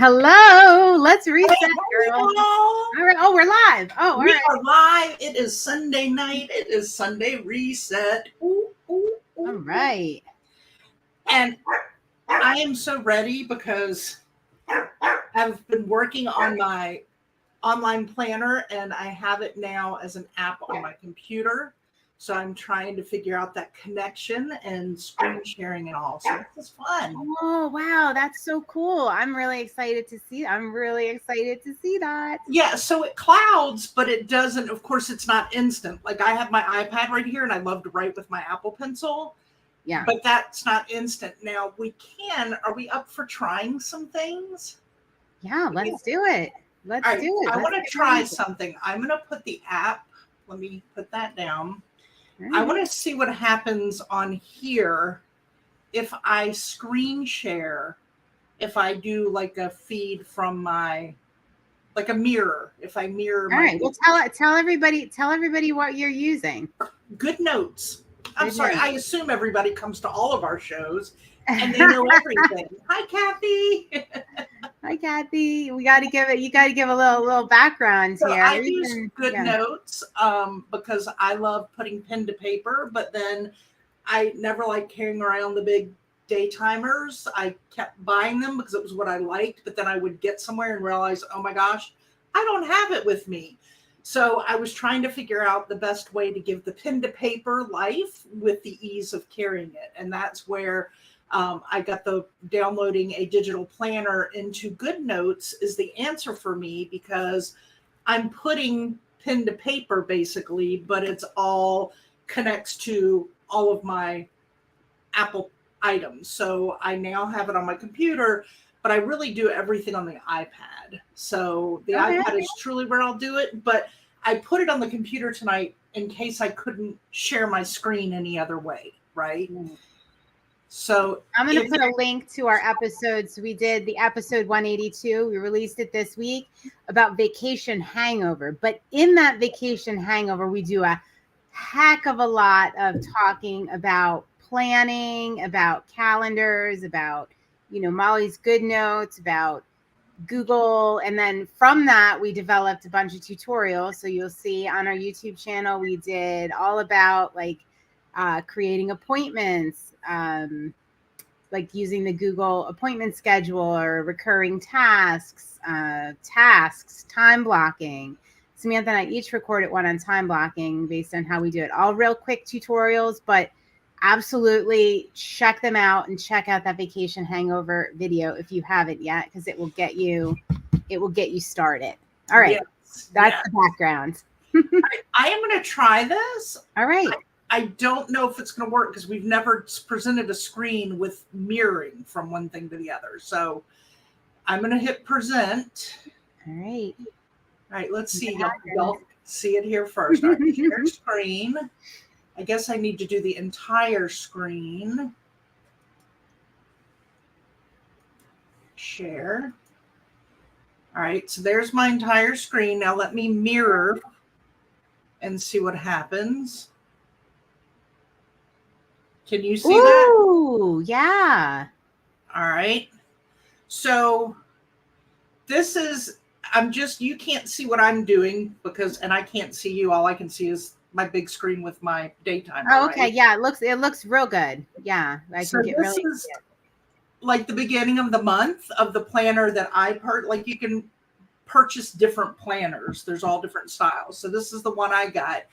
Hello, let's reset, Hey, girl. y'all. All right. Oh, we're live. Oh, all We right. are live. It is Sunday night. It is Sunday reset. Ooh, ooh, ooh, All right. And I am so ready because I've been working on my online planner and I have it now as an app on my computer. So I'm trying to figure out that connection and screen sharing and all. So this is fun. Oh, wow. That's so cool. I'm really excited to see. That. Yeah, so it clouds, but it doesn't, of course, it's not instant. Like I have my iPad right here and I love to write with my Apple Pencil. Yeah. But that's not instant. Now are we up for trying some things? Yeah. Let's do it. Let's All right, do it. I Let's want get to try into it. something. I'm going to put the app, let me put that down. All I right. want to see what happens on here if I screen share, if I do like a feed from like a mirror, if I mirror All my right. Well, tell everybody what you're using. Good Notes. I'm Good sorry, notes. I assume everybody comes to all of our shows and they know everything. Hi, Kathy. Hi, Kathy. You got to give a little background So here. I use Good Yeah. Notes because I love putting pen to paper, but then I never liked carrying around the big day timers. I kept buying them because it was what I liked, but then I would get somewhere and realize, oh my gosh, I don't have it with me. So I was trying to figure out the best way to give the pen to paper life with the ease of carrying it. And that's where I got the downloading a digital planner into Good Notes is the answer for me because I'm putting pen to paper basically, but it's all connects to all of my Apple items. So I now have it on my computer, but I really do everything on the iPad. So the Okay. iPad is truly where I'll do it, but I put it on the computer tonight in case I couldn't share my screen any other way, right? So I'm going to put a link to our episodes. We did the episode 182. We released it this week about vacation hangover. But in that vacation hangover, we do a heck of a lot of talking about planning, about calendars, about, Molly's Good Notes, about Google. And then from that, we developed a bunch of tutorials. So you'll see on our YouTube channel, we did all about like creating appointments, like using the Google appointment scheduler, recurring tasks, time blocking. Samantha and I each recorded one on time blocking based on how we do it. All real quick tutorials, but absolutely check them out and check out that vacation hangover video if you haven't yet, because it will get you started. All right. Yes, That's the background. I am going to try this. All right. I don't know if it's going to work because we've never presented a screen with mirroring from one thing to the other. So I'm going to hit present. All right. All right, let's see. Y'all see it here first. All right, share screen. I guess I need to do the entire screen. Share. All right, so there's my entire screen. Now let me mirror and see what happens. Can you see that? Ooh, yeah. All right. So this is, you can't see what I'm doing and I can't see you. All I can see is my big screen with my daytime. Oh, okay. Right? Yeah. It looks real good. Yeah. So this is like the beginning of the month of the planner that like you can purchase different planners. There's all different styles. So this is the one I got.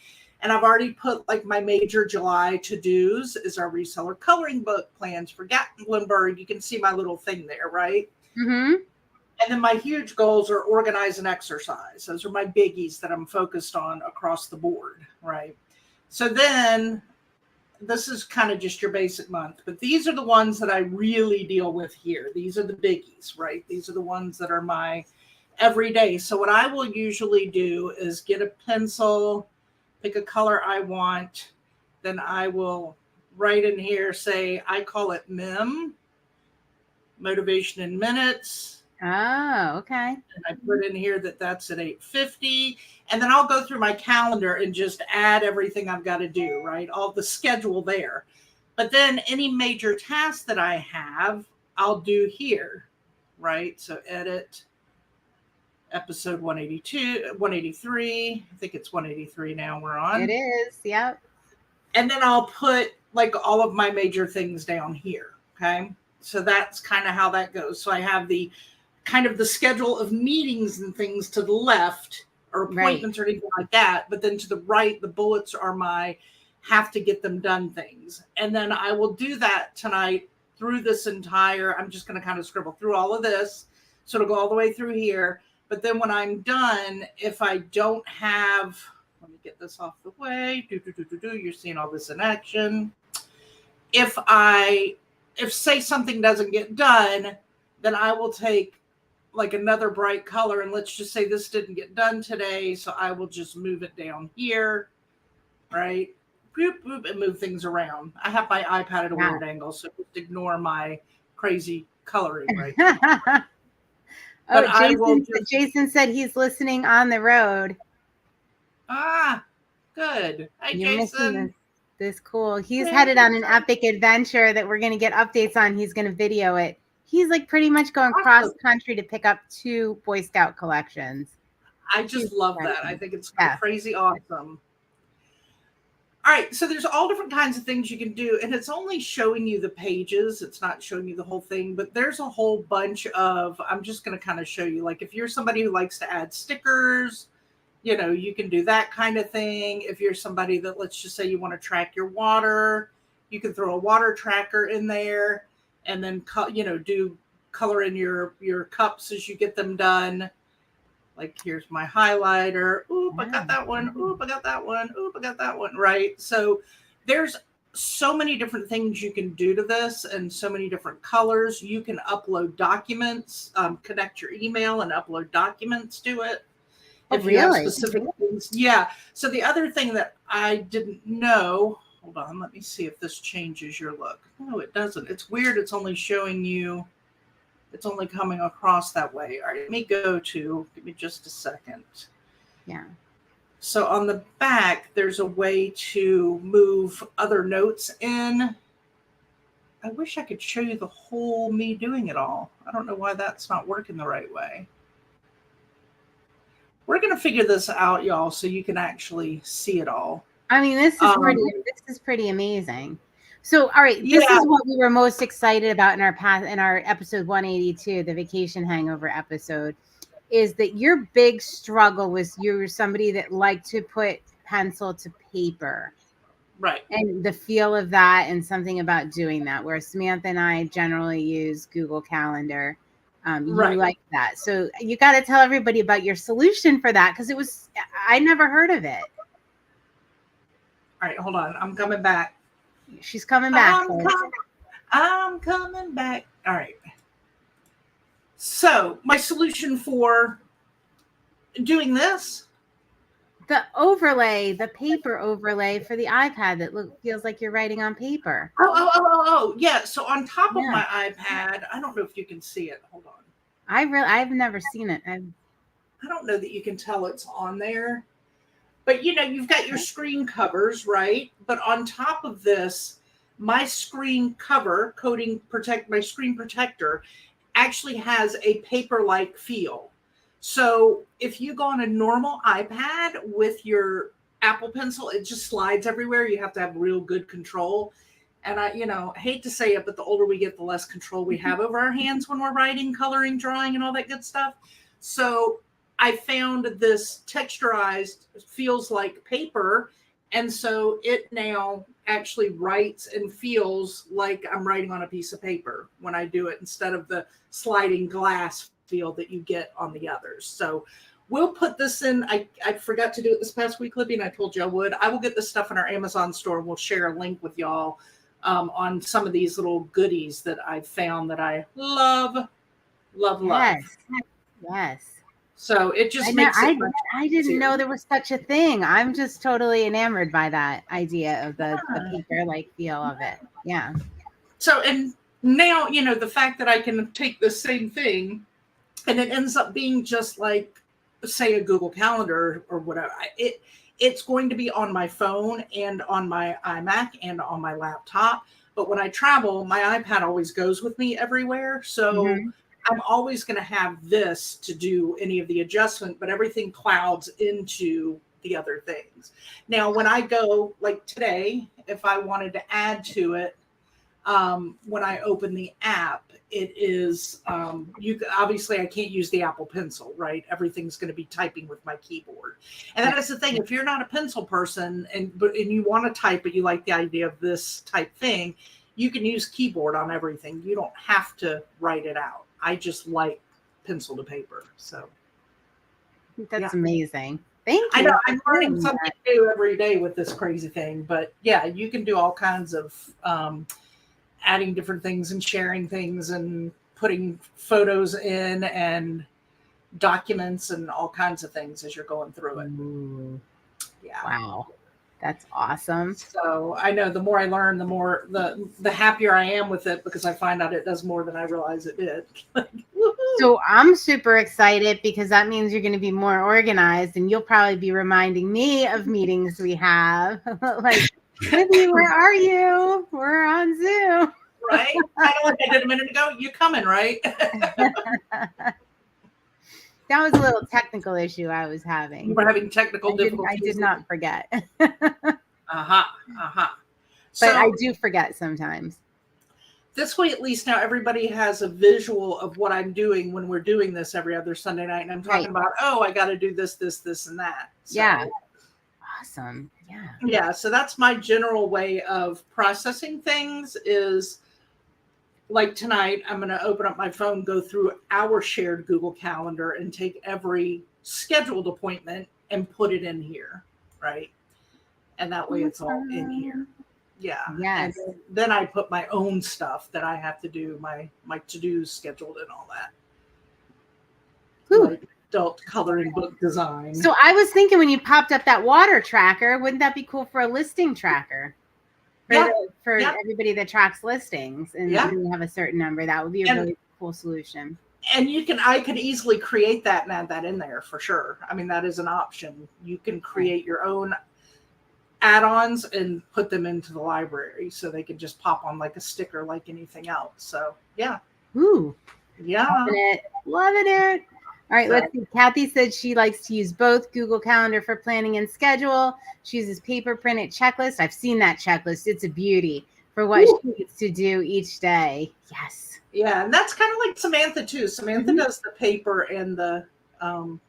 And I've already put like my major July to-dos is our reseller coloring book plans for Gatlinburg. You can see my little thing there, right? Mm-hmm. And then my huge goals are organize and exercise. Those are my biggies that I'm focused on across the board, right? So then this is kind of just your basic month, but these are the ones that I really deal with here. These are the biggies, right? These are the ones that are my everyday. So what I will usually do is get a pencil, pick a color I want. Then I will write in here, say, I call it MIM, motivation in minutes. Oh, okay. And I put in here that's at 8:50. And then I'll go through my calendar and just add everything I've got to do, right? All the schedule there. But then any major task that I have, I'll do here, right? So edit episode 182, 183. I think it's 183 now we're on. It is. Yep. And then I'll put like all of my major things down here. Okay. So that's kind of how that goes. So I have the kind of the schedule of meetings and things to the left, or appointments or anything like that. But then to the right, the bullets are my have to get them done things. And then I will do that tonight through this entire, I'm just going to kind of scribble through all of this. So it'll go all the way through here. But then when I'm done, if I don't have, let me get this off the way. You're seeing all this in action. If say something doesn't get done, then I will take like another bright color, and let's just say this didn't get done today. So I will just move it down here, right? Boop, boop, and move things around. I have my iPad at a weird angle, so just ignore my crazy coloring right now. Jason said he's listening on the road. Ah, good. Hi, You're Jason. missing this cool. He's headed on an epic adventure that we're going to get updates on. He's going to video it. He's like pretty much going cross country to pick up 2 Boy Scout collections. I just love that. I think it's crazy awesome. All right, so there's all different kinds of things you can do, and it's only showing you the pages. It's not showing you the whole thing, but there's a whole bunch of, I'm just going to kind of show you, like if you're somebody who likes to add stickers, you know, you can do that kind of thing. If you're somebody that, let's just say you want to track your water, you can throw a water tracker in there and then, do color in your cups as you get them done. Like here's my highlighter. Oop, I got that one. Oop, I got that one. Oop, I got that one. Right. So there's so many different things you can do to this and so many different colors. You can upload documents, connect your email and upload documents to it. If you have specific things. Yeah. So the other thing that I didn't know, hold on, let me see if this changes your look. No, it doesn't. It's weird. It's only showing you. It's only coming across that way. All right, let me give me just a second. Yeah. So on the back, there's a way to move other notes in. I wish I could show you the whole me doing it all. I don't know why that's not working the right way. We're going to figure this out, y'all, so you can actually see it all. I mean, this is pretty amazing. So, all right, this is what we were most excited about in our episode 182, the vacation hangover episode, is that your big struggle was you were somebody that liked to put pencil to paper. Right. And the feel of that and something about doing that, where Samantha and I generally use Google Calendar. You like that. So you got to tell everybody about your solution for that, because I never heard of it. All right, hold on. I'm coming back. She's coming back. I'm coming back. All right. So my solution for doing this. The overlay, the paper overlay for the iPad that feels like you're writing on paper. Oh. Yeah. So on top of my iPad, I don't know if you can see it. Hold on. I've never seen it. I don't know that you can tell it's on there. But, you've got your screen covers, right? But on top of this, my screen cover, my screen protector, actually has a paper-like feel. So if you go on a normal iPad with your Apple Pencil, it just slides everywhere. You have to have real good control. And I hate to say it, but the older we get, the less control we have over our hands when we're writing, coloring, drawing, and all that good stuff. So I found this texturized, feels like paper. And so it now actually writes and feels like I'm writing on a piece of paper when I do it, instead of the sliding glass feel that you get on the others. So we'll put this in. I forgot to do it this past week, Libby, and I told you I would. I will get this stuff in our Amazon store. We'll share a link with y'all on some of these little goodies that I've found that I love. Yes. So it just makes it much I didn't know there was such a thing. I'm just totally enamored by that idea of the paper-like feel of it. Yeah. So, and now, the fact that I can take the same thing and it ends up being just like, say, a Google Calendar or whatever. It's going to be on my phone and on my iMac and on my laptop. But when I travel, my iPad always goes with me everywhere. So I'm always going to have this to do any of the adjustment, but everything clouds into the other things. Now, when I go like today, if I wanted to add to it, when I open the app, it is obviously I can't use the Apple Pencil, right? Everything's going to be typing with my keyboard, and that is the thing. If you're not a pencil person and you want to type, but you like the idea of this type thing, you can use keyboard on everything. You don't have to write it out. I just like pencil to paper. So that's amazing. Thank you. I know I'm learning something new every day with this crazy thing, but yeah, you can do all kinds of adding different things and sharing things and putting photos in and documents and all kinds of things as you're going through it. Ooh. Yeah. Wow. That's awesome. So I know the more I learn, the more the happier I am with it, because I find out it does more than I realize it did. So I'm super excited because that means you're going to be more organized, and you'll probably be reminding me of meetings we have. Like, Libby, where are you? We're on Zoom. Right? Kind of like I did a minute ago. You coming, right? That was a little technical issue I was having. You were having technical difficulties. I did not forget. But I do forget sometimes. This way, at least now everybody has a visual of what I'm doing when we're doing this every other Sunday night. And I'm talking about, I got to do this, and that. So, yeah. Awesome. Yeah. Yeah. So that's my general way of processing things is like tonight, I'm going to open up my phone, go through our shared Google Calendar and take every scheduled appointment and put it in here. Right. And that way it's all in here. Yeah. Yes. And then I put my own stuff that I have to do, my to-dos scheduled and all that. Like adult coloring book design. So I was thinking when you popped up that water tracker, wouldn't that be cool for a listing tracker? For everybody that tracks listings and you have a certain number, that would be a really cool solution. And I could easily create that and add that in there for sure. I mean, that is an option. You can create your own add-ons and put them into the library so they can just pop on like a sticker like anything else. So yeah. Ooh. Yeah. Loving it. All right, let's see. Kathy said she likes to use both Google Calendar for planning and schedule. She uses paper printed checklist. I've seen that checklist. It's a beauty for what she needs to do each day. Yes. Yeah, and that's kind of like Samantha too. Samantha does the paper and the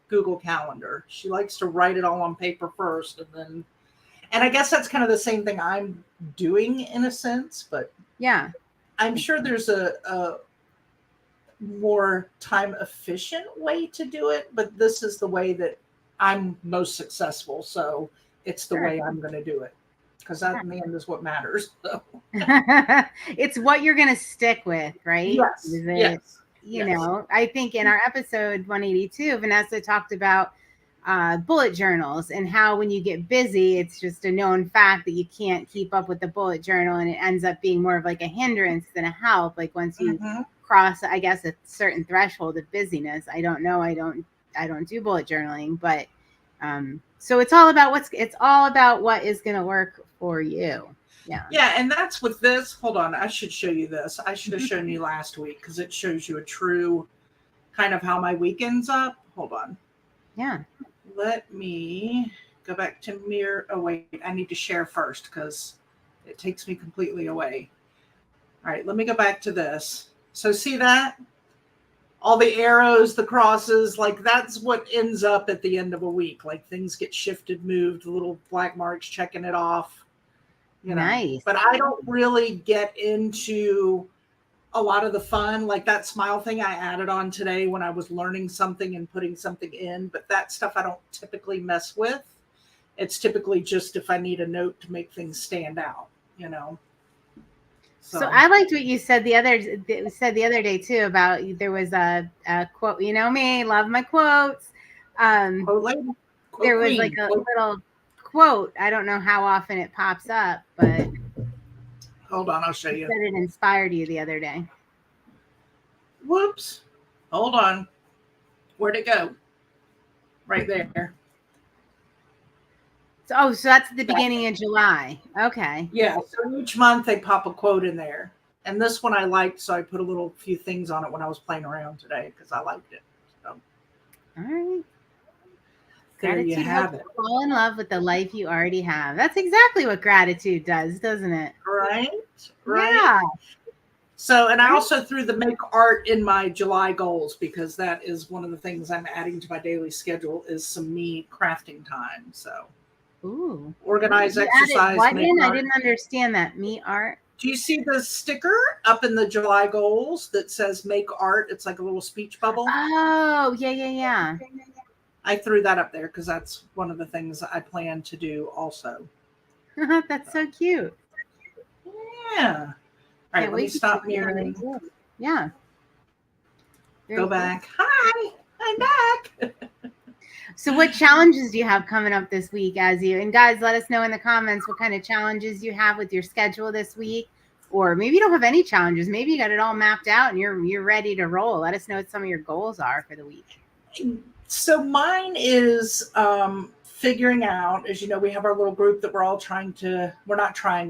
Google Calendar. She likes to write it all on paper first, and I guess that's kind of the same thing I'm doing in a sense, but yeah, I'm sure there's a more time efficient way to do it, but this is the way that I'm most successful. So it's the way I'm going to do it, because that in the end is what matters. So. It's what you're going to stick with, right? Yes. You know, I think in our episode 182, Vanessa talked about bullet journals and how when you get busy, it's just a known fact that you can't keep up with the bullet journal, and it ends up being more of like a hindrance than a help. Like once you cross, I guess, a certain threshold of busyness. I don't know. I don't do bullet journaling, but so it's all about what is going to work for you. Yeah. Yeah. And that's with this. Hold on. I should show you this. I should have shown you last week because it shows you a true kind of how my week ends up. Hold on. Yeah. Let me go back to mirror. Oh, wait. I need to share first because it takes me completely away. All right. Let me go back to this. So see that? All the arrows, the crosses, like that's what ends up at the end of a week. Like things get shifted, moved, little black marks checking it off. You know. Nice. But I don't really get into a lot of the fun, like that smile thing I added on today when I was learning something and putting something in. But that stuff I don't typically mess with. It's typically just if I need a note to make things stand out, you know. So I liked what you said the other day too about there was a quote. You know me, love my quotes. There was like a little quote. I don't know how often it pops up, but hold on, I'll show you. Said it inspired you the other day. Whoops! Hold on. Where'd it go? Right there. So that's the beginning of July. Okay. Yeah. So each month they pop a quote in there. And this one I liked, so I put a few things on it when I was playing around today because I liked it. So, All right. there you Gratitude have helps it. you fall in love with the life you already have. That's exactly what gratitude does, doesn't it? Right? Right. Yeah. So, and I Right. also threw the make art in my July goals because that is one of the things I'm adding to my daily schedule is some me crafting time. So, Ooh. organize, You added exercise, what make in? I art. didn't understand that. Me art. Do you see the sticker up in the July goals that says make art? It's like a little speech bubble. Oh, yeah. I threw that up there because that's one of the things I plan to do also. That's so cute. Yeah. All right, Can't let me wait to stop see what you mirroring. do. Yeah. Very Go cool. back. Hi, I'm back. So what challenges do you have coming up this week and guys, let us know in the comments what kind of challenges you have with your schedule this week. Or maybe you don't have any challenges. Maybe you got it all mapped out and you're ready to roll. Let us know what some of your goals are for the week. So mine is figuring out, as you know, we have our little group that we're all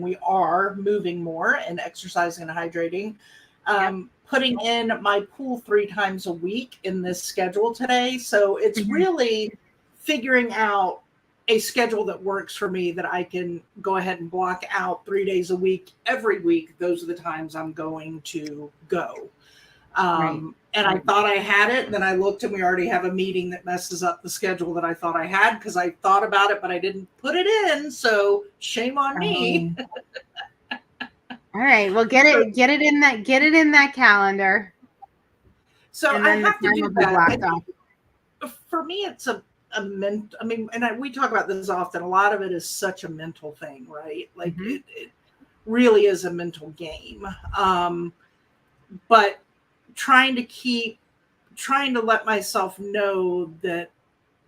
we are moving more and exercising and hydrating. Putting in my pool 3 times a week in this schedule today. So it's really figuring out a schedule that works for me that I can go ahead and block out 3 days a week. Every week, those are the times I'm going to go. And I thought I had it. And then I looked and we already have a meeting that messes up the schedule that I thought I had because I thought about it, but I didn't put it in. So shame on me. All right. Well, get it in that calendar. So and I then have the to time do will be blocked off. For me, it's we talk about this often. A lot of it is such a mental thing, right? Like it really is a mental game. But trying to let myself know that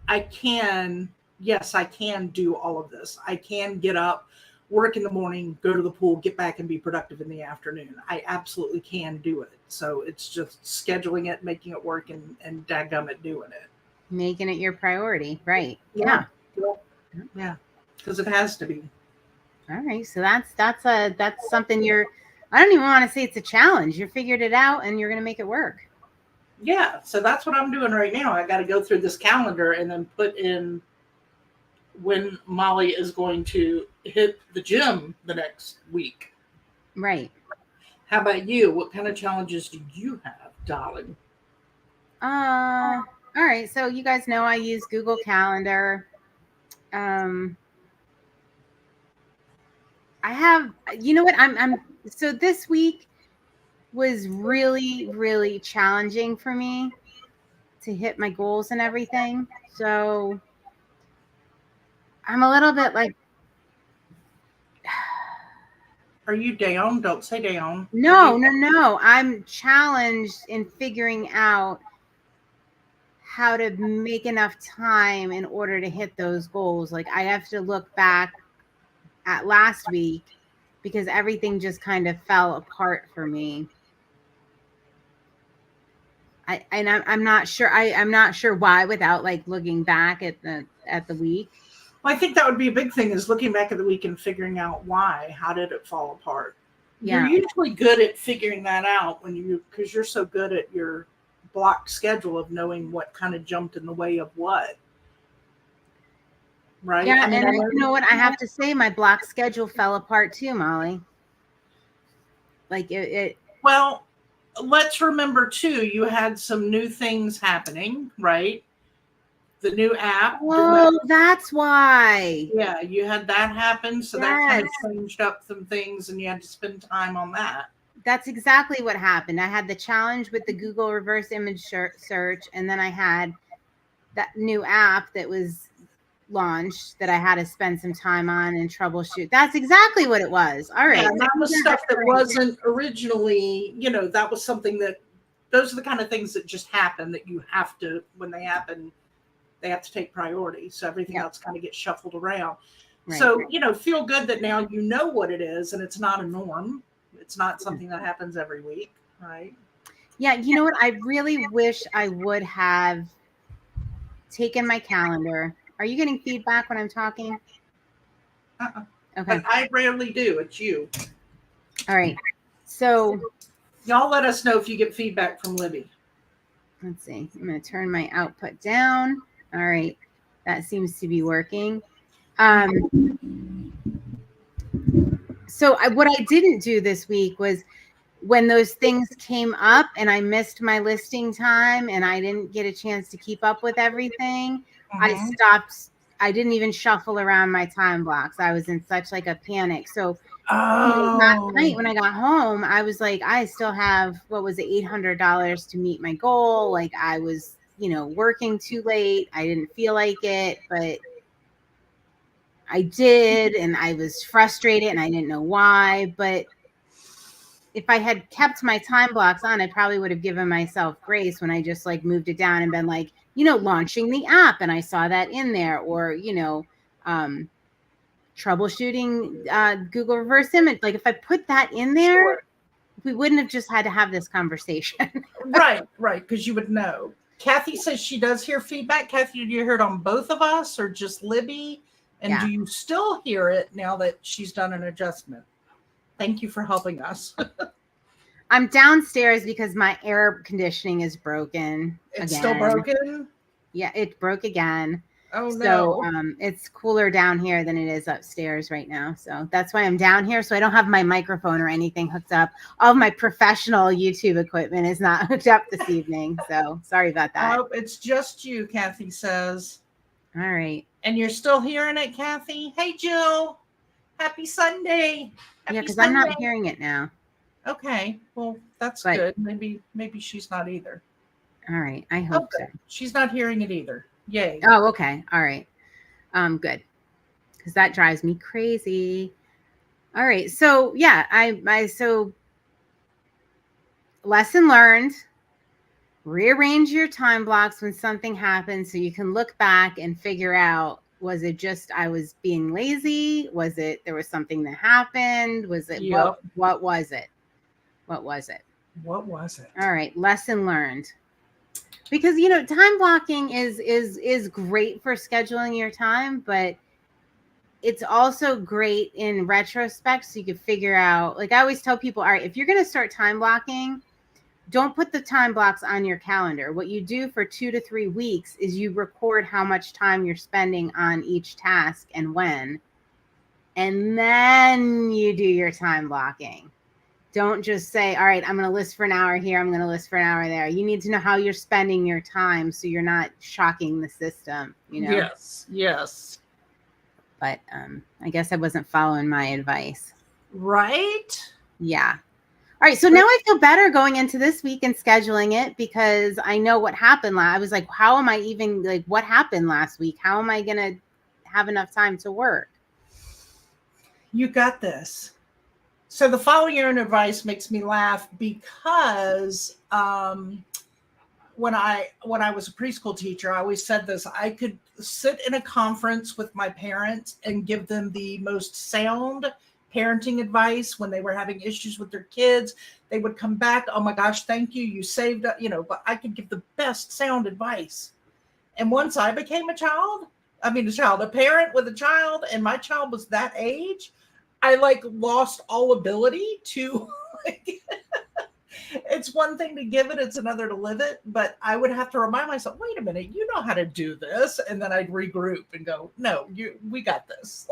I can do all of this. I can get up, work in the morning, go to the pool, get back and be productive in the afternoon. I absolutely can do it. So it's just scheduling it, making it work and dadgummit doing it. Making it your priority. Right. Yeah. Because it has to be. All right. So that's something I don't even want to say it's a challenge. You figured it out and you're going to make it work. Yeah. So that's what I'm doing right now. I got to go through this calendar and then put in when Molly is going to hit the gym the next week. Right. How about you? What kind of challenges do you have, darling? All right. So you guys know I use Google Calendar. I have, you know what? So this week was really, really challenging for me to hit my goals and everything. So I'm a little bit like, Are you down? Don't say down. no. I'm challenged in figuring out how to make enough time in order to hit those goals. Like I have to look back at last week because everything just kind of fell apart for me. I'm not sure. I'm not sure why without like looking back at the week. Well, I think that would be a big thing is looking back at the week and figuring out why. How did it fall apart? Yeah. You're usually good at figuring that out because you're so good at your blocked schedule of knowing what kind of jumped in the way of what. Right? Yeah, you know what? I have to say my block schedule fell apart too, Molly. Like it Well, let's remember too, you had some new things happening, right? The new app. Oh, that's why. Yeah, you had that happen. So that kind of changed up some things and you had to spend time on that. That's exactly what happened. I had the challenge with the Google reverse image search, and then I had that new app that was launched that I had to spend some time on and troubleshoot. That's exactly what it was. All right. Yeah, and that was stuff that wasn't originally, that was something those are the kind of things that just happen that you have to, when they happen, they have to take priority. So everything else kind of gets shuffled around. Right. So, feel good that now you know what it is and it's not a norm. It's not something that happens every week, right? Yeah, you know what? I really wish I would have taken my calendar. Are you getting feedback when I'm talking? Okay. But I rarely do. It's you. All right. So y'all let us know if you get feedback from Libby. let's see. I'm going to turn my output down. All right. That seems to be working. So what I didn't do this week was when those things came up and I missed my listing time and I didn't get a chance to keep up with everything, I stopped. I didn't even shuffle around my time blocks. I was in such like a panic. So last night when I got home, I was like, I still have, what was it, $800 to meet my goal. Like I was, working too late. I didn't feel like it, but I did. And I was frustrated and I didn't know why. But if I had kept my time blocks on, I probably would have given myself grace when I just like moved it down and been like, launching the app. And I saw that in there, or, troubleshooting Google reverse image. Like if I put that in there, we wouldn't have just had to have this conversation. Right. Because you would know. Kathy says she does hear feedback. Kathy, did you hear it on both of us or just Libby? And do you still hear it now that she's done an adjustment? Thank you for helping us. I'm downstairs because my air conditioning is broken. It's still broken? Yeah, it broke again. Oh, so, no. It's cooler down here than it is upstairs right now. So that's why I'm down here. So I don't have my microphone or anything hooked up. All of my professional YouTube equipment is not hooked up this evening. So sorry about that. Oh, it's just you, Kathy says. All right. And you're still hearing it, Kathy? Hey, Jill. Happy Sunday. Yeah, because I'm not hearing it now. Okay. Well, that's good. Maybe she's not either. All right. I hope so. She's not hearing it either. Yay. Oh, okay. All right. Good. Because that drives me crazy. All right. So yeah, so lesson learned. Rearrange your time blocks when something happens so you can look back and figure out, was it just I was being lazy? Was it there was something that happened? Was it what was it? What was it? What was it? All right, lesson learned. Because time blocking is great for scheduling your time, but it's also great in retrospect so you can figure out, like I always tell people, all right, if you're going to start time blocking, don't put the time blocks on your calendar. What you do for 2 to 3 weeks is you record how much time you're spending on each task and when, and then you do your time blocking. Don't just say, all right, I'm going to list for an hour here. I'm going to list for an hour there. You need to know how you're spending your time so you're not shocking the system, Yes. But I guess I wasn't following my advice. Right? Yeah. All right. So now I feel better going into this week and scheduling it because I know what happened. I was like, how am I even what happened last week? How am I going to have enough time to work? You got this. So the following your own advice makes me laugh because when I was a preschool teacher, I always said this. I could sit in a conference with my parents and give them the most sound parenting advice when they were having issues with their kids. They would come back, oh my gosh, thank you. You saved, but I could give the best sound advice. And once I became a parent with a child, and my child was that age, I lost all ability to it's one thing to give it, it's another to live it. But I would have to remind myself, wait a minute, you know how to do this. And then I'd regroup and go, no, we got this.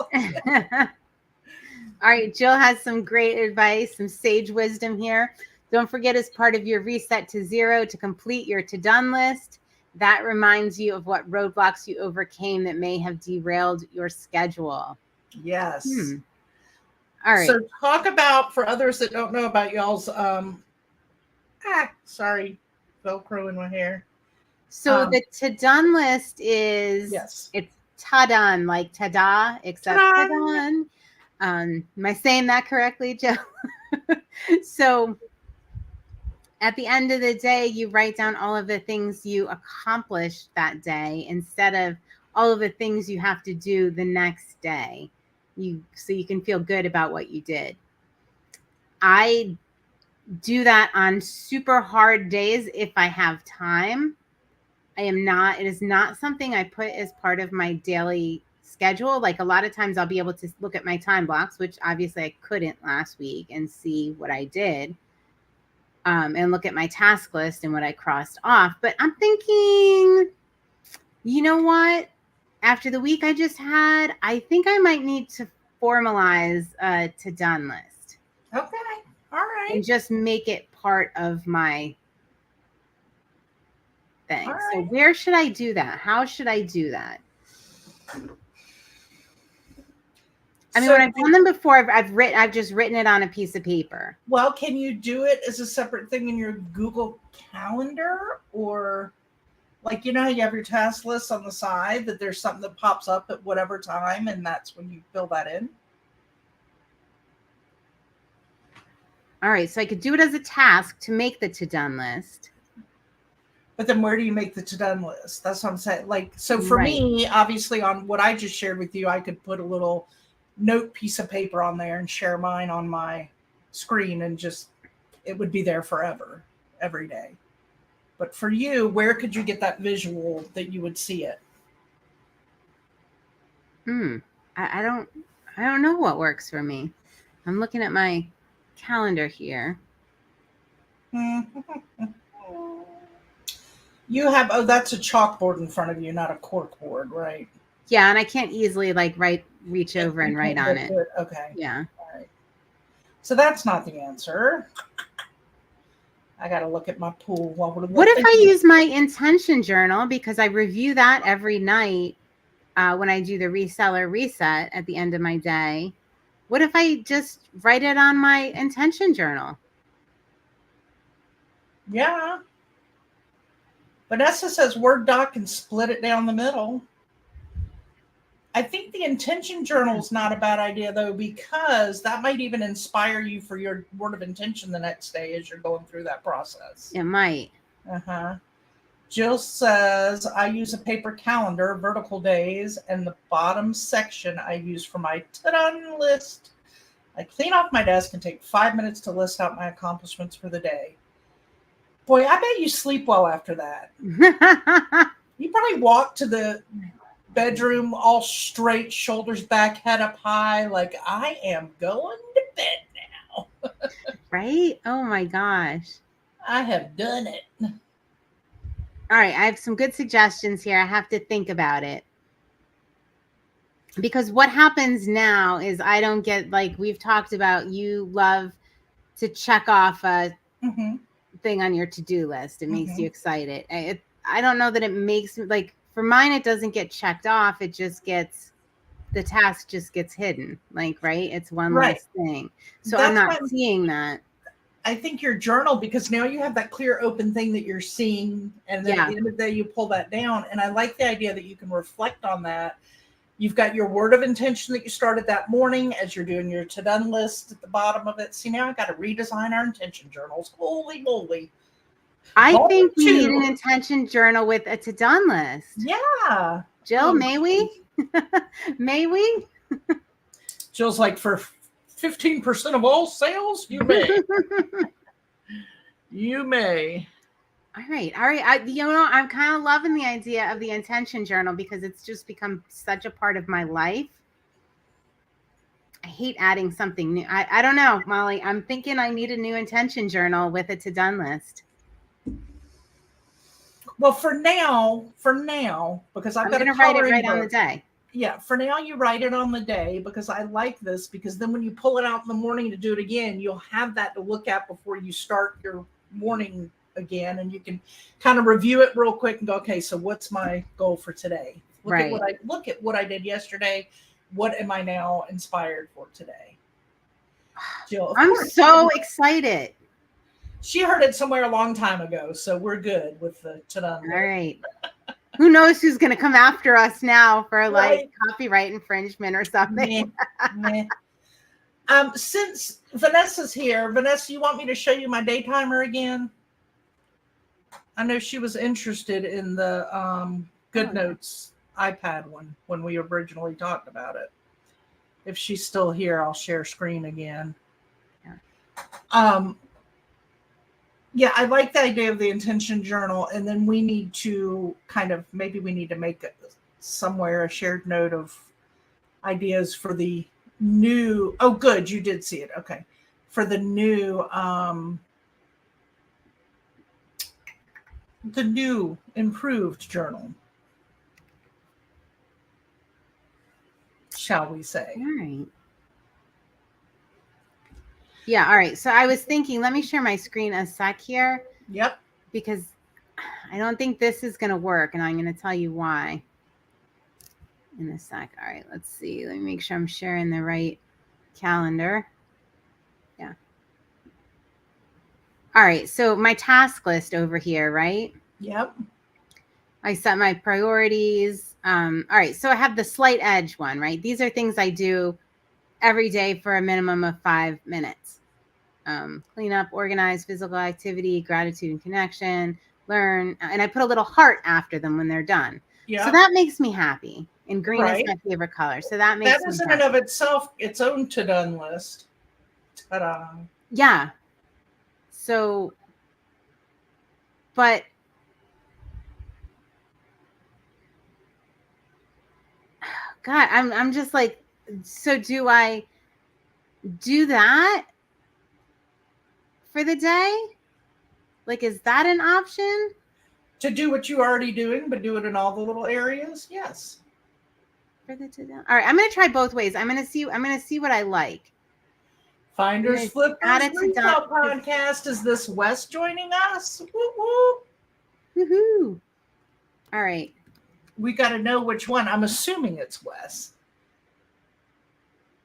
All right. Jill has some great advice, some sage wisdom here. Don't forget, as part of your reset to zero, to complete your to-done list. That reminds you of what roadblocks you overcame that may have derailed your schedule. Yes. All right. So talk about, for others that don't know about y'all's, Velcro in my hair. So the to-done list is, it's ta-done, like ta-da, except ta-done. Am I saying that correctly, Jill? So at the end of the day, you write down all of the things you accomplished that day instead of all of the things you have to do the next day. So you can feel good about what you did. I do that on super hard days if I have time. It is not something I put as part of my daily schedule. Like a lot of times I'll be able to look at my time blocks, which obviously I couldn't last week, and see what I did, and look at my task list and what I crossed off. But I'm thinking, you know what? After the week I just had, I think I might need to formalize a to-done list. Okay. All right. And just make it part of my thing. All So right. where should I do that? How should I do that? I mean, when I've done them before, I've just written it on a piece of paper. Well, can you do it as a separate thing in your Google Calendar, or like, you know how you have your task list on the side, that there's something that pops up at whatever time, and that's when you fill that in? All right, so I could do it as a task to make the to-done list. But then where do you make the to-done list? That's what I'm saying. Like, so for me, obviously on what I just shared with you, I could put a little note piece of paper on there and share mine on my screen, and just, it would be there forever, every day. But for you, where could you get that visual that you would see it? I don't know what works for me. I'm looking at my calendar here. You have, oh, that's a chalkboard in front of you, not a cork board, right? Yeah, and I can't easily like reach over and write on it. Okay. Yeah. All right. So that's not the answer. I got to look at my pool. What if I use my intention journal, because I review that every night when I do the reseller reset at the end of my day? What if I just write it on my intention journal? Yeah. Vanessa says Word doc and split it down the middle. I think the intention journal is not a bad idea, though, because that might even inspire you for your word of intention the next day as you're going through that process. It might. Jill says, I use a paper calendar, vertical days, and the bottom section I use for my to-do list. I clean off my desk and take 5 minutes to list out my accomplishments for the day. Boy, I bet you sleep well after that. You probably walk to the bedroom all straight, shoulders back, head up high, like, I am going to bed now. Right? Oh my gosh. I have done it. All right, I have some good suggestions here. I have to think about it. Because what happens now is I don't get, like we've talked about, you love to check off a thing on your to-do list. It makes you excited. I don't know that it makes, like, for mine, it doesn't get checked off. It just gets, the task just gets hidden. Like, right? It's one less thing. So I'm not seeing that. I think your journal, because now you have that clear open thing that you're seeing, and then at the end of the day you pull that down. And I like the idea that you can reflect on that. You've got your word of intention that you started that morning as you're doing your to-done list at the bottom of it. See, now I got to redesign our intention journals. Holy moly. I think we need an intention journal with a to-done list. Yeah. Jill, may we? May we? Jill's like, for 15% of all sales, you may. You may. All right. I'm kind of loving the idea of the intention journal, because it's just become such a part of my life. I hate adding something new. I don't know, Molly. I'm thinking I need a new intention journal with a to-done list. Well, for now, because I'm going to write it right on the day. Yeah, for now you write it on the day, because I like this, because then when you pull it out in the morning to do it again, you'll have that to look at before you start your morning again, and you can kind of review it real quick and go, okay, so what's my goal for today? Look at what I did yesterday. What am I now inspired for today? Jill, I'm so excited. She heard it somewhere a long time ago, so we're good with the ta-da. All right. Who knows who's going to come after us now for like copyright infringement or something. Since Vanessa's here, Vanessa, you want me to show you my day timer again? I know she was interested in the GoodNotes iPad one when we originally talked about it. If she's still here, I'll share screen again. Yeah, I like the idea of the intention journal, and then we need to maybe we need to make it somewhere a shared note of ideas for the new. Oh, good, you did see it. Okay, for the new improved journal, shall we say? All right. Yeah. All right. So I was thinking, let me share my screen a sec here. Yep. Because I don't think this is going to work, and I'm going to tell you why in a sec. All right, let's see. Let me make sure I'm sharing the right calendar. Yeah. All right, so my task list over here, right? Yep. I set my priorities. All right, so I have the slight edge one, right? These are things I do every day for a minimum of 5 minutes. Clean up, organize, physical activity, gratitude and connection, learn, and I put a little heart after them when they're done. Yeah. So that makes me happy. And green Right. is my favorite color. So that makes that me is in happy. and of itself its own to-done list. Ta-da. Yeah. So, but God, I'm just like, so do I do that for the day? Like, is that an option? To do what you're already doing, but do it in all the little areas? Yes. For the to-do? All right, I'm gonna try both ways. I'm gonna see what I like. Finders, Flippers, add it to Retail Podcast. Is this Wes joining us? Woo woo. Woohoo. All right. We got to know which one. I'm assuming it's Wes.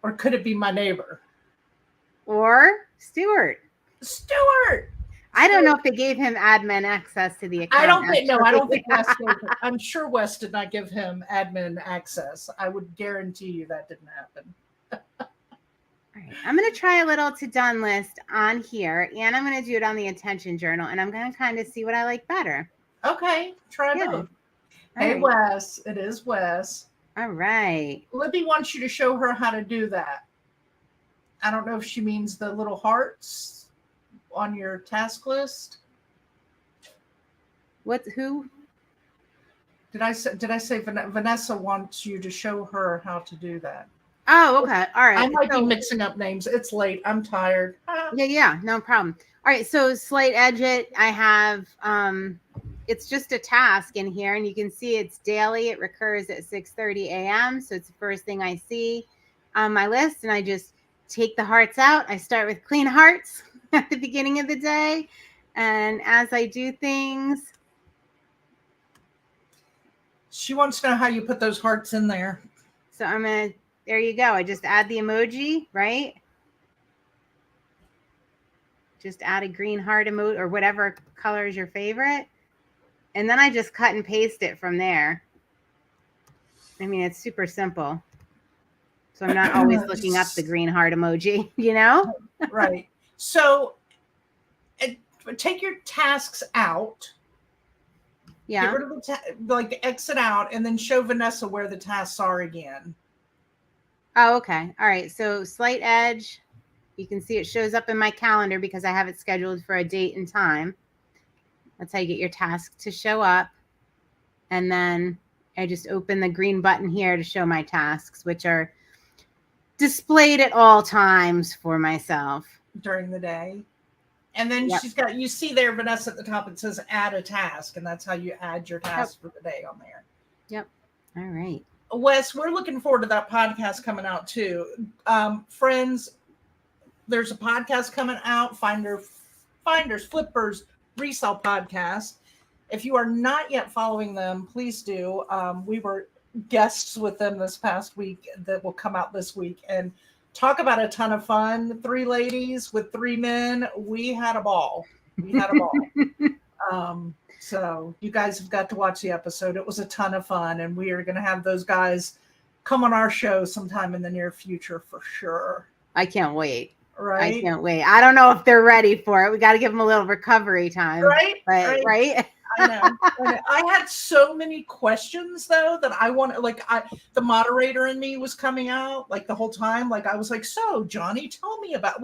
Or could it be my neighbor? Or Stuart. Stuart. I don't know if they gave him admin access to the account. I don't think Wes gave him. I'm sure Wes did not give him admin access. I would guarantee you that didn't happen. All right. I'm going to try a little to-done list on here, and I'm going to do it on the attention journal, and I'm going to kind of see what I like better. Okay. Try both. Hey, right. Wes. It is Wes. All right. Libby wants you to show her how to do that. I don't know if she means the little hearts on your task list. Who? Did I say Vanessa wants you to show her how to do that? Oh, okay. All right. I might be mixing up names. It's late. I'm tired. Yeah, no problem. All right. So slight edge it. I have, it's just a task in here, and you can see it's daily. It recurs at 6:30 a.m. So it's the first thing I see on my list, and I just take the hearts out. I start with clean hearts at the beginning of the day, and as I do things. She wants to know how you put those hearts in there. So there you go. I just add the emoji, right? Just add a green heart emoji or whatever color is your favorite. And then I just cut and paste it from there. I mean, it's super simple. So I'm not always looking up the green heart emoji, you know? Right. So take your tasks out. Yeah. Get rid of the exit out, and then show Vanessa where the tasks are again. Oh, okay. All right. So slight edge. You can see it shows up in my calendar because I have it scheduled for a date and time. That's how you get your task to show up. And then I just open the green button here to show my tasks, which are displayed at all times for myself. During the day. And then she's got, you see there, Vanessa, at the top, it says add a task. And that's how you add your task for the day on there. Yep. All right. Wes, we're looking forward to that podcast coming out too. Friends, there's a podcast coming out, Finders, Flippers, Resell Podcast. If you are not yet following them, please do. We were guests with them this past week that will come out this week and talk about a ton of fun. 3 ladies with 3 men. We had a ball. So you guys have got to watch the episode. It was a ton of fun, and we are going to have those guys come on our show sometime in the near future for sure. I can't wait. Right? I can't wait. I don't know if they're ready for it. We got to give them a little recovery time. Right? But, right? I know. I had so many questions though that I wanted. The moderator in me was coming out the whole time. I was like, "So, Johnny, tell me about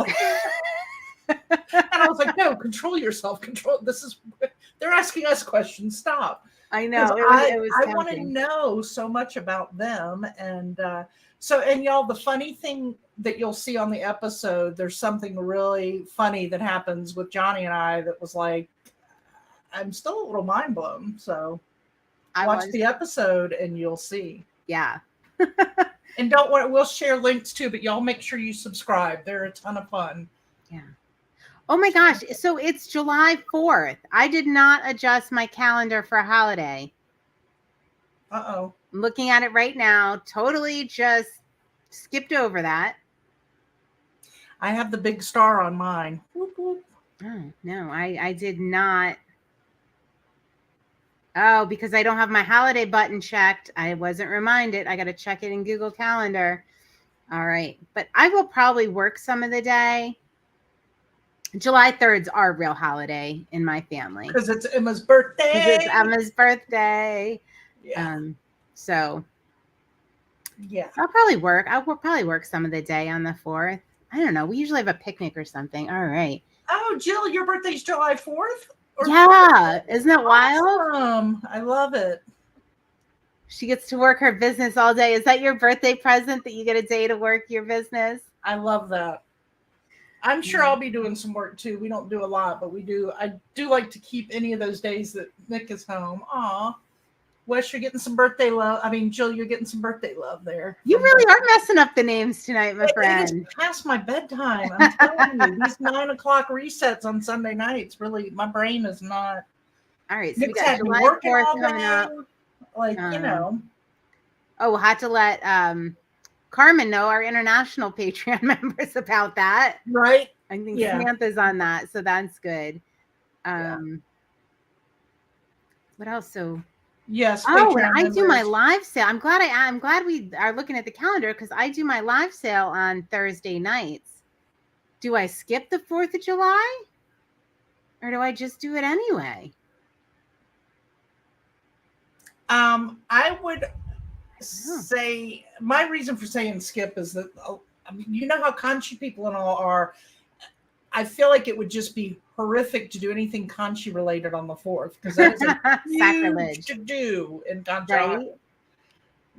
And I was like, "No, control yourself. Control. They're asking us questions. Stop." I Because know it was I want to tempting. know so much about them. And and y'all, the funny thing that you'll see on the episode, there's something really funny that happens with Johnny and I that was like, I'm still a little mind blown. So watch the episode and you'll see. Yeah. And don't worry, we'll share links too, but y'all make sure you subscribe. They're a ton of fun. Yeah. Oh my gosh. So it's July 4th. I did not adjust my calendar for a holiday. Uh-oh. I'm looking at it right now. Totally just skipped over that. I have the big star on mine. Whoop, whoop. Oh, no, I did not. Oh, because I don't have my holiday button checked. I wasn't reminded. I got to check it in Google Calendar. All right. But I will probably work some of the day. July 3rd's our real holiday in my family. Because it's Emma's birthday. It's Emma's birthday. Yeah. So yeah. I'll probably work. I will probably work some of the day on the 4th. I don't know. We usually have a picnic or something. All right. Oh, Jill, your birthday's July 4th? Yeah. 4th? Isn't that wild? Awesome. I love it. She gets to work her business all day. Is that your birthday present, that you get a day to work your business? I love that. I'm sure I'll be doing some work too. We don't do a lot, but we do. I do like to keep any of those days that Nick is home. Aw. Wes, you're getting some birthday love. I mean, Jill, you're getting some birthday love there. You really are messing up the names tonight, my friend. It's past my bedtime. I'm telling you, these 9 o'clock resets on Sunday nights, really, my brain is not. All right, so Nick's we got had me July working 4th all coming day. up. Like, you know. Oh, we'll have to let Carmen know, our international Patreon members, about that. Right. I think Samantha's on that, so that's good. What else? So yes. Oh, and I do my live sale. I'm glad we are looking at the calendar, because I do my live sale on Thursday nights. Do I skip the 4th of July, or do I just do it anyway? I would say my reason for saying skip is that, I mean, you know how Conchi people and all are. I feel like it would just be horrific to do anything Conchi related on the 4th, because that is a huge to do in Conchi. Right?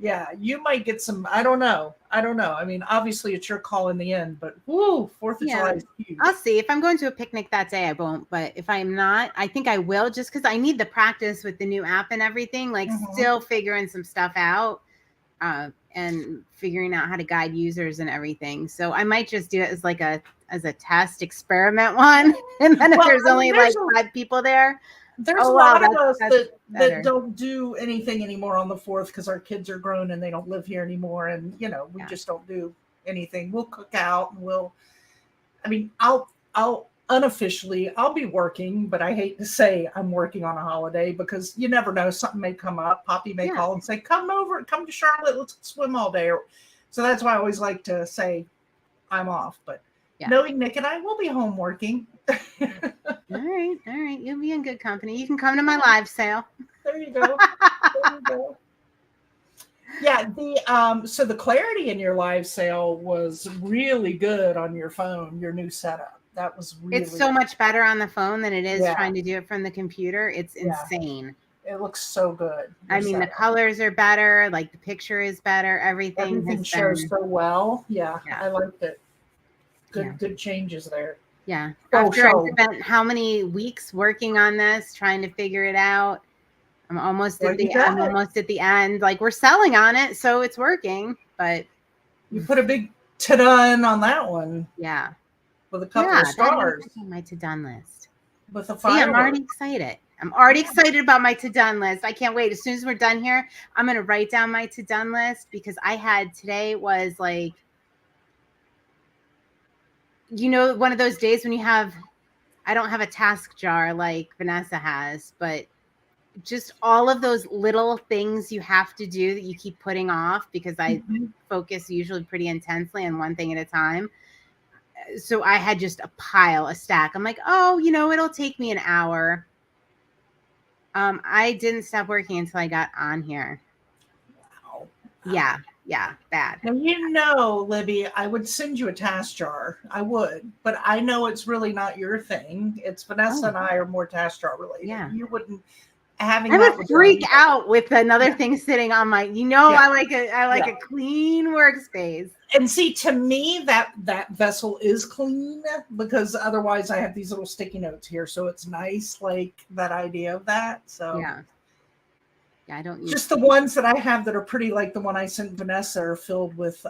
Yeah, you might get some. I don't know. I mean, obviously it's your call in the end, but woo, 4th of July is huge. I'll see. If I'm going to a picnic that day, I won't. But if I'm not, I think I will, just because I need the practice with the new app and everything. Like, still figuring some stuff out. And figuring out how to guide users and everything. So I might just do it as like a test experiment one. And then if there's only like 5 people there. There's a lot of us that don't do anything anymore on the 4th because our kids are grown and they don't live here anymore. And, you know, we just don't do anything. We'll cook out and I'll unofficially, I'll be working, but I hate to say I'm working on a holiday because you never know, something may come up. Poppy may call and say, come to Charlotte, let's swim all day. So that's why I always like to say I'm off, but knowing Nick and I will be home working. All right. You'll be in good company. You can come to my live sale. There you go. Yeah, so the clarity in your live sale was really good on your phone, your new setup. That was really It's so much better on the phone than it is trying to do it from the computer. It's insane. It looks so good. I mean, the colors are better, like the picture is better, everything shows so well. Yeah, I liked it. Good changes there. Yeah. After I spent how many weeks working on this, trying to figure it out. I'm almost at the end. Like, we're selling on it, so it's working. But you put a big ta-done on that one. Yeah. With a couple of stars. On my to-done list. With a firework. I'm already excited. I'm already excited about my to-done list. I can't wait. As soon as we're done here, I'm going to write down my to-done list, because today was like, you know, one of those days when I don't have a task jar like Vanessa has, but just all of those little things you have to do that you keep putting off, because I focus usually pretty intensely on one thing at a time. So I had just a stack. I'm like, oh, you know, it'll take me an hour. I didn't stop working until I got on here. Wow. Yeah, bad. And you know, Libby, I would send you a task jar. I would, but I know it's really not your thing. It's Vanessa and I are more task jar related. Yeah. You wouldn't. having I that would with freak them. out with another thing sitting on my, Yeah. I like Yeah. a clean workspace. And see, to me, that vessel is clean because otherwise I have these little sticky notes here. So it's nice, like that idea of that. So Yeah, I don't use just the ones that I have that are pretty, like the one I sent Vanessa, are filled with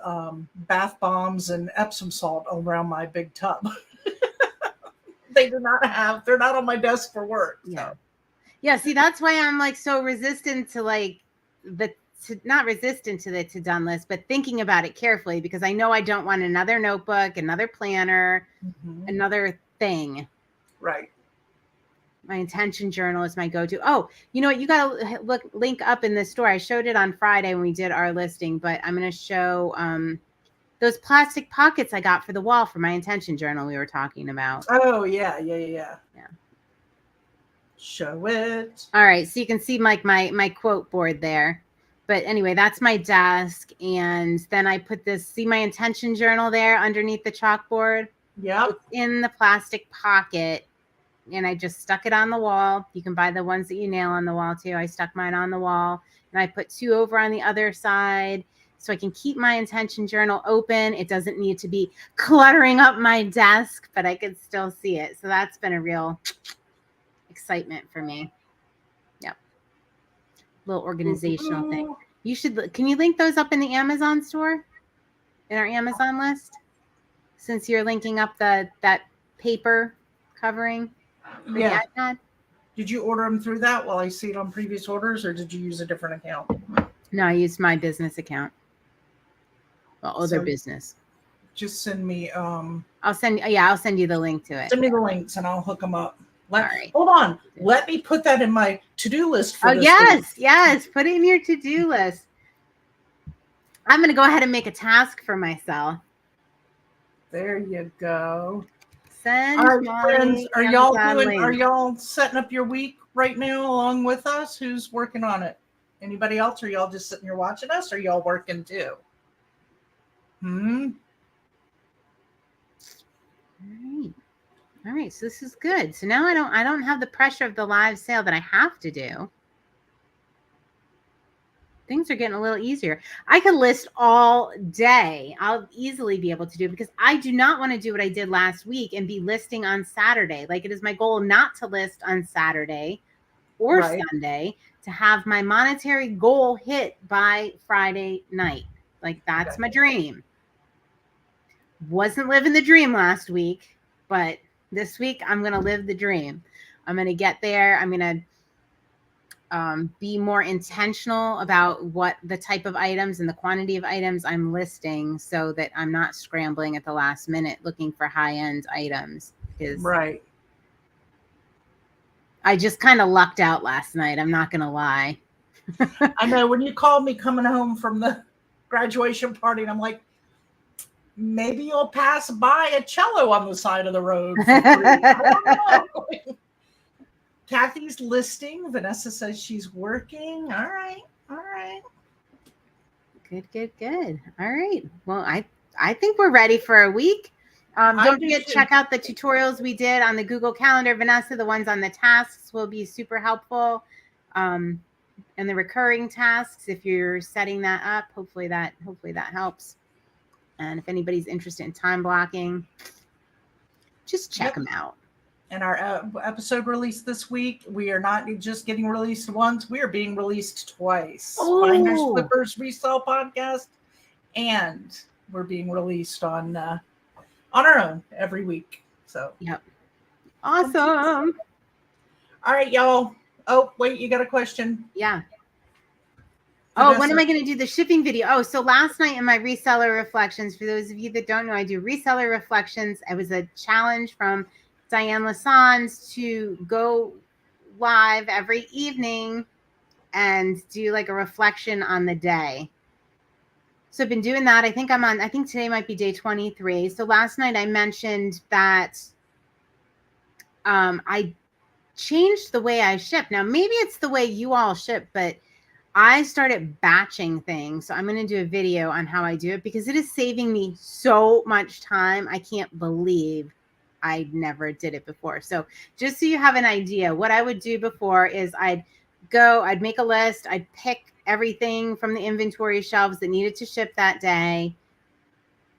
bath bombs and Epsom salt around my big tub. They're not on my desk for work. Yeah. So. Yeah, see, that's why I'm like so resistant to like not resistant to the to-done list, but thinking about it carefully because I know I don't want another notebook, another planner, another thing. Right. My intention journal is my go-to. Oh, you know what? You got to link up in the store. I showed it on Friday when we did our listing, but I'm going to show those plastic pockets I got for the wall for my intention journal we were talking about. Oh, yeah. Show it. All right, so you can see like my quote board there. But anyway, that's my desk. And then I put see my intention journal there underneath the chalkboard. Yep. It's in the plastic pocket. And I just stuck it on the wall. You can buy the ones that you nail on the wall too. I stuck mine on the wall. And I put 2 over on the other side so I can keep my intention journal open. It doesn't need to be cluttering up my desk, but I can still see it. So that's been a real excitement for me. Yep. Little organizational thing. You should, can you link those up in the Amazon store? In our Amazon list? Since you're linking up that paper covering for the iPad? Did you order them through that while I see it on previous orders, or did you use a different account? No, I used my business account. Well, other business. Just send me. I'll send you the link to it. Send me the links and I'll hook them up. All right. Hold on. Let me put that in my to-do list for this week. Yes. Put it in your to-do list. I'm going to go ahead and make a task for myself. There you go. Send all right, friends, are link. y'all setting up your week right now along with us? Who's working on it? Anybody else? Or y'all just sitting here watching us? Or y'all working too? All right. So this is good. So now I don't have the pressure of the live sale that I have to do. Things are getting a little easier. I could list all day. I'll easily be able to do it because I do not want to do what I did last week and be listing on Saturday. Like, it is my goal not to list on Saturday or Sunday, to have my monetary goal hit by Friday night. Like, that's my dream. Wasn't living the dream last week, but this week I'm going to live the dream. I'm going to get there. I'm going to be more intentional about what the type of items and the quantity of items I'm listing so that I'm not scrambling at the last minute looking for high-end items. Because I just kind of lucked out last night. I'm not going to lie. I know when you called me coming home from the graduation party, and I'm like, maybe you'll pass by a cello on the side of the road for free. I don't know. Kathy's listing. Vanessa says she's working. All right. Good. All right. Well, I think we're ready for a week. Don't forget to check out the tutorials we did on the Google Calendar. Vanessa, the ones on the tasks will be super helpful. And the recurring tasks, if you're setting that up, hopefully that helps. And if anybody's interested in time blocking, just check them out. And our episode release this week, we are not just getting released once, we are being released twice. Finders Flippers Resell podcast, and we're being released on our own every week. So awesome. All right, y'all. Oh, wait, you got a question? Yeah. Oh, when am I going to do the shipping video? Oh, so last night in my reseller reflections, for those of you that don't know, I do reseller reflections. It was a challenge from Diane Lassans to go live every evening and do like a reflection on the day. So I've been doing that. I think today might be day 23. So last night I mentioned that I changed the way I ship. Now, maybe it's the way you all ship, but I started batching things. So I'm going to do a video on how I do it because it is saving me so much time. I can't believe I never did it before. So just so you have an idea, what I would do before is I'd I'd make a list. I'd pick everything from the inventory shelves that needed to ship that day.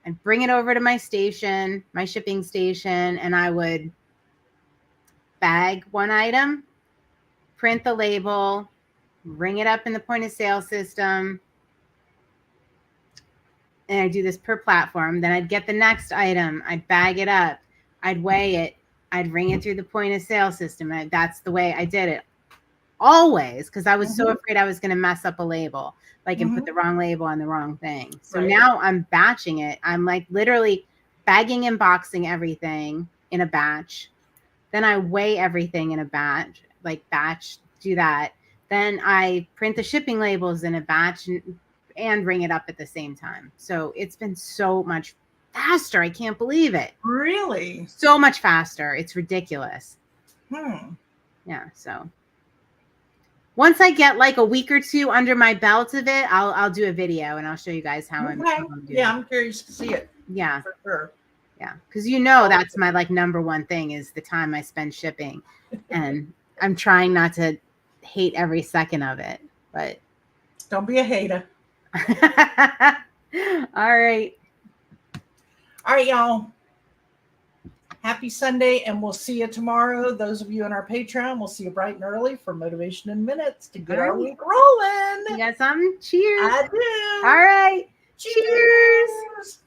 I'd bring it over to my station, my shipping station, and I would bag one item, print the label, ring it up in the point of sale system. And I do this per platform. Then I'd get the next item. I'd bag it up. I'd weigh it. I'd ring it through the point of sale system. That's the way I did it. Always, because I was so afraid I was going to mess up a label, like and put the wrong label on the wrong thing. So now I'm batching it. I'm like literally bagging and boxing everything in a batch. Then I weigh everything in a batch, do that. Then I print the shipping labels in a batch and ring it up at the same time. So it's been so much faster. I can't believe it. Really? So much faster. It's ridiculous. Yeah. So once I get like a week or two under my belt of it, I'll do a video and I'll show you guys how I'm doing. Yeah, I'm curious to see it. Yeah. For sure. Yeah. Because that's my like number one thing is the time I spend shipping. And I'm trying not to hate every second of it. But don't be a hater. All right. All right, y'all. Happy Sunday, and we'll see you tomorrow. Those of you on our Patreon, we'll see you bright and early for Motivation in Minutes to get our week rolling. You got something? Cheers. I do. All right. Cheers.